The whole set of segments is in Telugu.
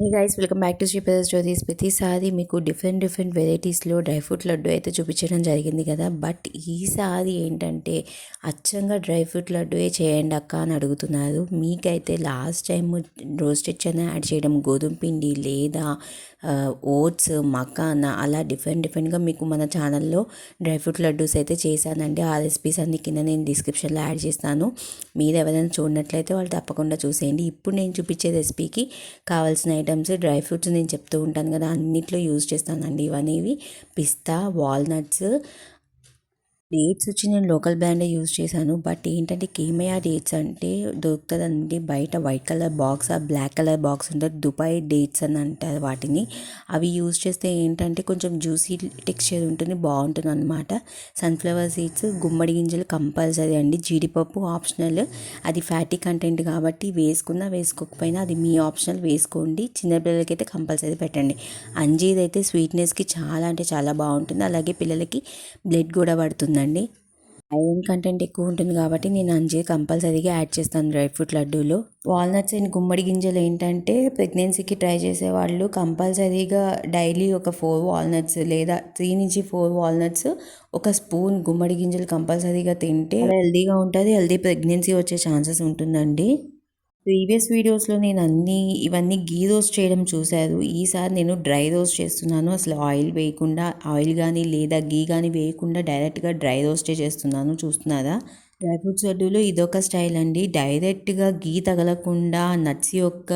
Hey guys, welcome back to Sripada Jyothis. ప్రతిసారి మీకు డిఫరెంట్ వెరైటీస్లో డ్రై ఫ్రూట్ లడ్డు అయితే చూపించడం జరిగింది కదా. బట్ ఈసారి ఏంటంటే అచ్చంగా డ్రై ఫ్రూట్ లడ్డుయే చేయండి అక్క అని అడుగుతున్నారు. మీకైతే లాస్ట్ టైం రోస్టెడ్ చెన్న యాడ్ చేయడం, గోధుమ పిండి లేదా ఓట్స్, మకానా అలా డిఫరెంట్గా మీకు మన ఛానల్లో డ్రై ఫ్రూట్ లడ్డూస్ అయితే చేశానండి. ఆ రెసిపీస్ అన్ని కింద నేను డిస్క్రిప్షన్లో యాడ్ చేస్తాను. మీరు ఎవరైనా చూడనట్లయితే వాళ్ళు తప్పకుండా చూసేయండి. ఇప్పుడు నేను చూపించే రెసిపీకి కావాల్సిన ఐటమ్స్ డ్రై ఫ్రూట్స్ నేను చెప్తూ ఉంటాను కదా, అన్నిట్లో యూజ్ చేస్తానండి. ఇవన్నీ పిస్తా, వాల్నట్స్, డేట్స్ వచ్చి నేను లోకల్ బ్రాండే యూజ్ చేశాను. బట్ ఏంటంటే కేమయా డేట్స్ అంటే దొరుకుతుందండి బయట. వైట్ కలర్ బాక్స్, ఆ బ్లాక్ కలర్ బాక్స్ ఉంటుంది, దుబాయ్ డేట్స్ అని అంటారు వాటిని. అవి యూజ్ చేస్తే ఏంటంటే కొంచెం జ్యూసీ టెక్స్చర్ ఉంటుంది, బాగుంటుంది అనమాట. సన్ఫ్లవర్ సీడ్స్, గుమ్మడి గింజలు కంపల్సరీ అండి. జీడిపప్పు ఆప్షనల్, అది ఫ్యాటీ కంటెంట్ కాబట్టి వేసుకున్నా వేసుకోకపోయినా అది మీ ఆప్షనల్, వేసుకోండి. చిన్నపిల్లలకైతే కంపల్సరీ పెట్టండి. అంజీర్ అయితే స్వీట్నెస్కి చాలా అంటే చాలా బాగుంటుంది, అలాగే పిల్లలకి బ్లడ్ కూడా పడుతుంది. ఐరన్ కంటెంట్ ఎక్కువ ఉంటుంది కాబట్టి నేను అంజీర్ కంపల్సరీగా యాడ్ చేస్తాను డ్రై ఫ్రూట్ లడ్డూలో. వాల్నట్స్ అండ్ గుమ్మడి గింజలు ఏంటంటే ప్రెగ్నెన్సీకి ట్రై చేసేవాళ్ళు కంపల్సరీగా డైలీ ఒక 4 వాల్నట్స్ లేదా 3 నుంచి 4 వాల్నట్స్, ఒక స్పూన్ గుమ్మడి గింజలు కంపల్సరీగా తింటే హెల్దీగా ఉంటుంది. హెల్దీ ప్రెగ్నెన్సీ వచ్చే ఛాన్సెస్ ఉంటుందండి. ప్రీవియస్ వీడియోస్లో నేను ఇవన్నీ గీ రోస్ట్ చేయడం చూశారు. ఈసారి నేను డ్రై రోస్ట్ చేస్తున్నాను. అసలు ఆయిల్ వేయకుండా, ఆయిల్ కానీ లేదా గీ కానీ వేయకుండా డైరెక్ట్గా డ్రై రోస్టే చేస్తున్నాను. చూస్తున్నారా? డ్రై ఫ్రూట్స్ లడ్డూలో ఇదొక స్టైల్ అండి. డైరెక్ట్గా గీ తగలకుండా నట్స్ యొక్క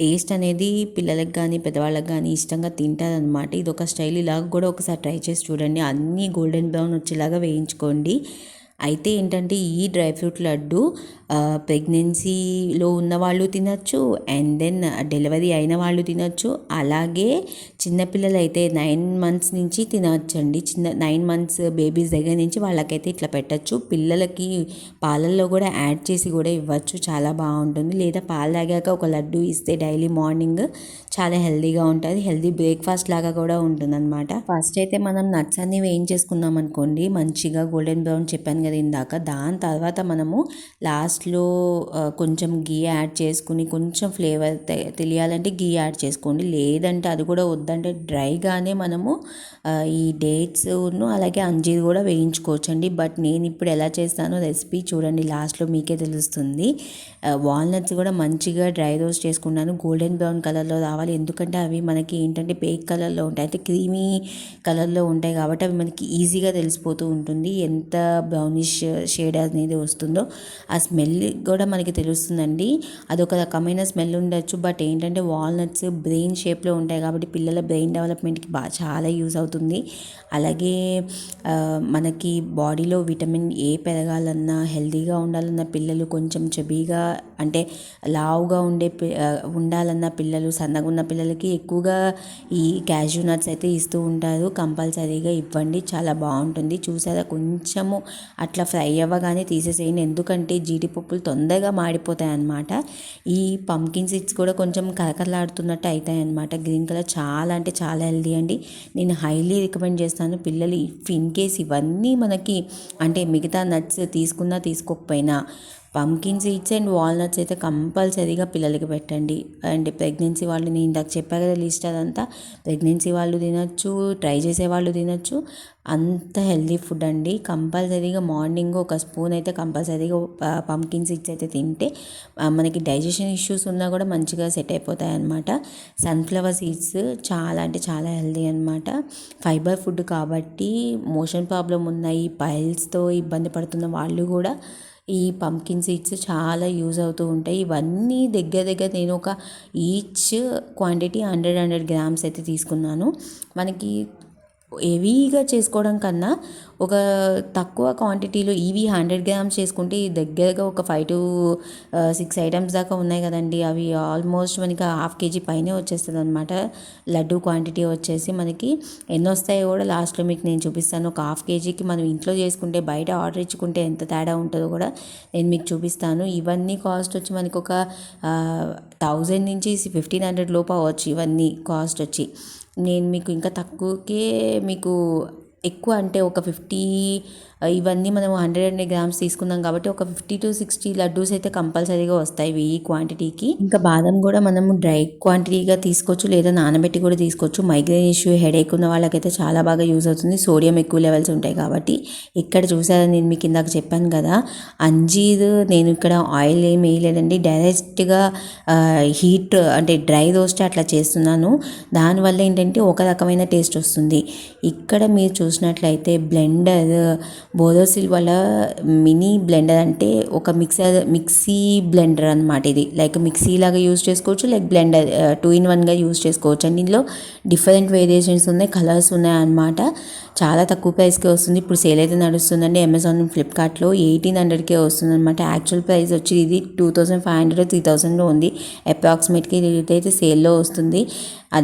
టేస్ట్ అనేది పిల్లలకు కానీ పెద్దవాళ్ళకి కానీ ఇష్టంగా తింటారనమాట. ఇదొక స్టైల్. ఇలాగ కూడా ఒకసారి ట్రై చేసి చూడండి. అన్నీ గోల్డెన్ బ్రౌన్ వచ్చేలాగా వేయించుకోండి. అయితే ఏంటంటే ఈ డ్రై ఫ్రూట్ లడ్డు ప్రెగ్నెన్సీలో ఉన్న వాళ్ళు తినచ్చు, అండ్ దెన్ డెలివరీ అయిన వాళ్ళు తినచ్చు. అలాగే చిన్నపిల్లలు అయితే 9 months నుంచి తినచ్చండి. 9 months బేబీస్ దగ్గర నుంచి వాళ్ళకైతే ఇట్లా పెట్టచ్చు. పిల్లలకి పాలల్లో కూడా యాడ్ చేసి కూడా ఇవ్వచ్చు, చాలా బాగుంటుంది. లేదా పాలు తాగాక ఒక లడ్డు ఇస్తే డైలీ మార్నింగ్ చాలా హెల్తీగా ఉంటుంది. హెల్తీ బ్రేక్ఫాస్ట్ లాగా కూడా ఉంటుంది అనమాట. ఫస్ట్ అయితే మనం నట్స్ అన్ని వేయించేసుకున్నాం అనుకోండి, మంచిగా గోల్డెన్ బ్రౌన్ చెప్పాను కదా ఇందాక. దాని తర్వాత మనము లాస్ట్లో కొంచెం గీ యాడ్ చేసుకుని, కొంచెం ఫ్లేవర్ తెలియాలంటే గీ యాడ్ చేసుకోండి. లేదంటే అది కూడా వద్దంటే డ్రైగానే మనము ఈ డేట్స్ను అలాగే అంజీర్ కూడా వేయించుకోవచ్చండి. బట్ నేను ఇప్పుడు ఎలా చేస్తానో రెసిపీ చూడండి, లాస్ట్లో మీకే తెలుస్తుంది. వాల్నట్స్ కూడా మంచిగా డ్రై రోస్ట్ చేసుకున్నాను. గోల్డెన్ బ్రౌన్ కలర్లో రావాలి, ఎందుకంటే అవి మనకి ఏంటంటే పేక్ కలర్లో ఉంటాయి, అయితే క్రీమీ కలర్లో ఉంటాయి కాబట్టి అవి మనకి ఈజీగా తెలిసిపోతూ ఉంటుంది ఎంత బ్రౌనిష్ షేడ్ అనేది వస్తుందో. ఆ స్మెల్ కూడా మనకి తెలుస్తుందండి. అదొక రకమైన స్మెల్ ఉండొచ్చు, బట్ ఏంటంటే వాల్నట్స్ బ్రెయిన్ షేప్లో ఉంటాయి కాబట్టి పిల్లల బ్రెయిన్ డెవలప్మెంట్కి చాలా యూజ్ అవుతుంది. అలాగే మనకి బాడీలో విటమిన్ ఏ పెరగాలన్నా, హెల్తీగా ఉండాలన్నా, పిల్లలు కొంచెం చెబీగా అంటే లావుగా ఉండాలన్న పిల్లలు, సన్నగా ఉన్న పిల్లలకి ఎక్కువగా ఈ క్యాష్యూ నట్స్ అయితే ఇస్తూ ఉంటారు. కంపల్సరీగా ఇవ్వండి, చాలా బాగుంటుంది. చూసారా, కొంచెము అట్లా ఫ్రై అవ్వగానే తీసేసేయండి, ఎందుకంటే జీడిపప్పులు తొందరగా మాడిపోతాయి అన్నమాట. ఈ పంకిన్ సీడ్స్ కూడా కొంచెం కరకరలాడుతున్నట్టు అవుతాయి అన్నమాట. గ్రీన్ కలర్ చాలా అంటే చాలా హెల్దీ అండి. నేను హైలీ రికమెండ్ చేస్తాను. పిల్లలు ఇఫ్ ఇన్ కేస్ ఇవన్నీ మనకి అంటే మిగతా నట్స్ తీసుకున్నా తీసుకోకపోయినా పంకిన్ సీడ్స్ అండ్ వాల్నట్స్ అయితే కంపల్సరీగా పిల్లలకి పెట్టండి. అండ్ ప్రెగ్నెన్సీ వాళ్ళు, నేను ఇందాక చెప్పా కదా లిస్ట్, అదంతా ప్రెగ్నెన్సీ వాళ్ళు తినచ్చు, ట్రై చేసే వాళ్ళు తినచ్చు. అంత హెల్దీ ఫుడ్ అండి. కంపల్సరీగా మార్నింగ్ ఒక స్పూన్ అయితే కంపల్సరీగా పంకిన్ సీడ్స్ అయితే తింటే మనకి డైజెషన్ ఇష్యూస్ ఉన్నా కూడా మంచిగా సెట్ అయిపోతాయి అన్నమాట. సన్ఫ్లవర్ సీడ్స్ చాలా అంటే చాలా హెల్దీ అనమాట. ఫైబర్ ఫుడ్ కాబట్టి మోషన్ ప్రాబ్లం ఉన్నాయి, పైల్స్తో ఇబ్బంది పడుతున్న వాళ్ళు కూడా ఈ పంకిన్ సీడ్స్ చాలా యూజ్ అవుతూ ఉంటాయి. ఇవన్నీ దగ్గర నేను ఒక ఈచ్ క్వాంటిటీ 100 grams అయితే తీసుకున్నాను. మనకి హెవీగా చేసుకోవడం కన్నా ఒక తక్కువ క్వాంటిటీలో ఇవి 100 grams చేసుకుంటే దగ్గరగా ఒక 5 to 6 ఐటమ్స్ దాకా ఉన్నాయి కదండి. అవి ఆల్మోస్ట్ మనకి 1/2 kg పైనే వచ్చేస్తుంది అనమాట. లడ్డు క్వాంటిటీ వచ్చేసి మనకి ఎన్ని వస్తాయో కూడా లాస్ట్లో మీకు నేను చూపిస్తాను. ఒక 1/2 kgకి మనం ఇంట్లో చేసుకుంటే బయట ఆర్డర్ ఇచ్చుకుంటే ఎంత తేడా ఉంటుందో కూడా నేను మీకు చూపిస్తాను. ఇవన్నీ కాస్ట్ వచ్చి మనకి ఒక 1000 నుంచి 1500 లోపు అవ్వచ్చు ఇవన్నీ కాస్ట్ వచ్చి. నేను మీకు ఇంకా తక్కువకే మీకు ఎక్కువ అంటే ఒక 50 ఇవన్నీ మనం 100 గ్రామ్స్ తీసుకున్నాం కాబట్టి ఒక 50 to 60 లడ్డూస్ అయితే కంపల్సరీగా వస్తాయి ఈ క్వాంటిటీకి. ఇంకా బాదం కూడా మనం డ్రై క్వాంటిటీగా తీసుకోవచ్చు లేదా నానబెట్టి కూడా తీసుకోవచ్చు. మైగ్రేన్ ఇష్యూ హెడేక్ ఉన్న వాళ్ళకైతే చాలా బాగా యూజ్ అవుతుంది, సోడియం ఎక్కువ లెవెల్స్ ఉంటాయి కాబట్టి. ఇక్కడ చూసారా నేను మీకు ఇందాక చెప్పాను కదా అంజీర్, నేను ఇక్కడ ఆయిల్ ఏం వేయలేదండి, డైరెక్ట్గా హీట్ అంటే డ్రై రోస్ట్ అట్లా చేస్తున్నాను. దానివల్ల ఏంటంటే ఒక రకమైన టేస్ట్ వస్తుంది. ఇక్కడ మీరు చూసినట్లయితే బ్లెండర్ బోరోసిల్ వాళ్ళ మినీ బ్లెండర్, అంటే ఒక మిక్సీ బ్లెండర్ అనమాట. ఇది లైక్ మిక్సీ లాగా యూజ్ చేసుకోవచ్చు, లైక్ బ్లెండర్ 2-in-1గా యూజ్ చేసుకోవచ్చు అండి. ఇందులో డిఫరెంట్ వేరియేషన్స్ ఉన్నాయి, కలర్స్ ఉన్నాయి అన్నమాట. చాలా తక్కువ ప్రైస్కే వస్తుంది. ఇప్పుడు సేల్ అయితే నడుస్తుందండి అమెజాన్ ఫ్లిప్కార్ట్లో 1800కే వస్తుంది అనమాట. యాక్చువల్ ప్రైస్ వచ్చి ఇది 2500 3000లో ఉంది అప్రాక్సిమేట్గా. ఇదైతే సేల్లో వస్తుంది.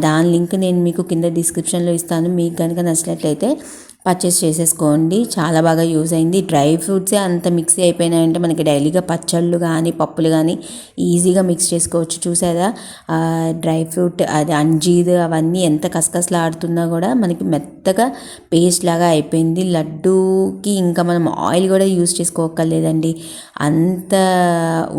దాని లింక్ నేను మీకు కింద డిస్క్రిప్షన్లో ఇస్తాను. మీకు కనుక నచ్చినట్లయితే పర్చేస్ చేసేసుకోండి. చాలా బాగా యూజ్ అయింది. డ్రై ఫ్రూట్సే అంత మిక్సీ అయిపోయినాయంటే మనకి డైలీగా పచ్చళ్ళు కానీ పప్పులు కానీ ఈజీగా మిక్స్ చేసుకోవచ్చు. చూసారా డ్రై ఫ్రూట్ అది అంజీర్ అవన్నీ ఎంత కసకసలాడుతున్నా కూడా మనకి మెత్తగా పేస్ట్ లాగా అయిపోయింది. లడ్డూకి ఇంకా మనం ఆయిల్ కూడా యూజ్ చేసుకోక్కర్లేదండి, అంత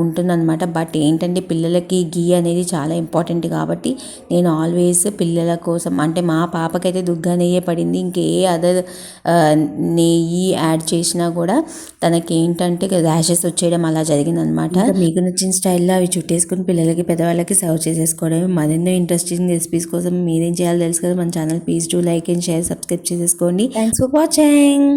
ఉంటుందన్నమాట. బట్ ఏంటంటే పిల్లలకి గీ అనేది చాలా ఇంపార్టెంట్ కాబట్టి నేను ఆల్వేస్ పిల్లల కోసం, అంటే మా పాపకైతే దుర్గా నెయ్యే పడింది, ఇంకే అదర్ నెయ్యి యాడ్ చేసినా కూడా తనకి ఏంటంటే ర్యాషెస్ వచ్చేయడం అలా జరిగిందనమాట. మీకు నచ్చిన స్టైల్లో అవి చుట్టేసుకుని పిల్లలకి పెద్దవాళ్ళకి సర్వ్ చేసేసుకోవడం. మరెన్నో ఇంట్రెస్టింగ్ రెసిపీస్ కోసం మీరేం చేయాలో తెలుసు కదా, మన channel please do like and share, subscribe చేసేసుకోండి. Thanks for watching.